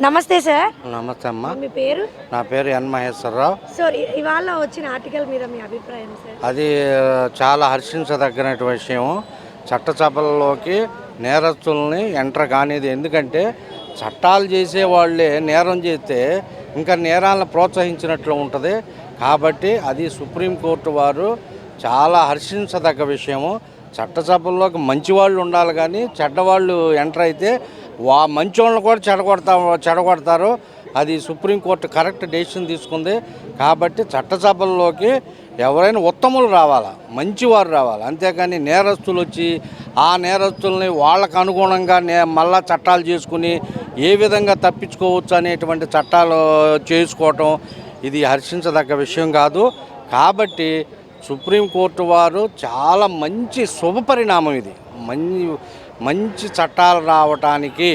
నమస్తే సార్. నమస్తే అమ్మ. మీ పేరు? నా పేరు ఎన్ మహేశ్వరరావు. సో ఇవాళ వచ్చిన ఆర్టికల్ మీద మీ అభిప్రాయం సార్? అది చాలా హర్షించదగిన విషయం. చట్టసభల్లోకి నేరస్తుల్ని ఎంటర్ కానిది. ఎందుకంటే చట్టాలు చేసే వాళ్ళే నేరం చేస్తే ఇంకా నేరాలను ప్రోత్సహించినట్లు ఉంటుంది. కాబట్టి అది సుప్రీంకోర్టు వారు చాలా హర్షించదగ్గ విషయము. చట్టసభల్లోకి మంచి వాళ్ళు ఉండాలి, కానీ చెడ్డవాళ్ళు ఎంటర్ అయితే మంచి వాళ్ళని కూడా చెడగొడతారు. అది సుప్రీంకోర్టు కరెక్ట్ డెసిషన్ తీసుకుంది. కాబట్టి చట్టసభల్లోకి ఎవరైనా ఉత్తములు రావాలా, మంచివారు రావాలి. అంతేకాని నేరస్తులు వచ్చి ఆ నేరస్తుల్ని వాళ్ళకు అనుగుణంగా మళ్ళా చట్టాలు చేసుకుని ఏ విధంగా తప్పించుకోవచ్చు అనేటువంటి చట్టాలు చేసుకోవటం ఇది హర్షించదగ్గ విషయం కాదు. కాబట్టి సుప్రీంకోర్టు వారు చాలా మంచి శుభపరిణామం ఇది. మంచి చట్టాలు రావటానికి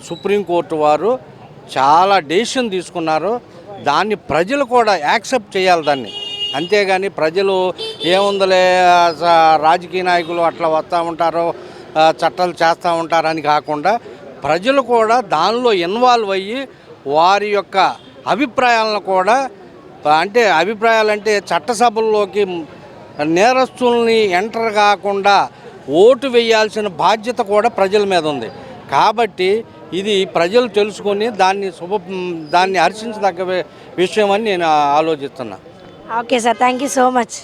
సుప్రీంకోర్టు వారు చాలా డెసిషన్ తీసుకున్నారు. దాన్ని ప్రజలు కూడా యాక్సెప్ట్ చేయాలి దాన్ని. అంతేగాని ప్రజలు ఏముందలే రాజకీయ నాయకులు అట్లా వస్తూ ఉంటారు, చట్టాలు చేస్తూ ఉంటారని కాకుండా ప్రజలు కూడా దానిలో ఇన్వాల్వ్ అయ్యి వారి యొక్క అభిప్రాయాలను కూడా అభిప్రాయాలంటే చట్టసభల్లోకి నేరస్తుల్ని ఎంటర్ కాకుండా ఓటు వేయాల్సిన బాధ్యత కూడా ప్రజల మీద ఉంది. కాబట్టి ఇది ప్రజలు తెలుసుకొని దాన్ని హర్షించదగ్గ విషయం అని నేను ఆలోచిస్తున్నా. Okay sir, thank you so much.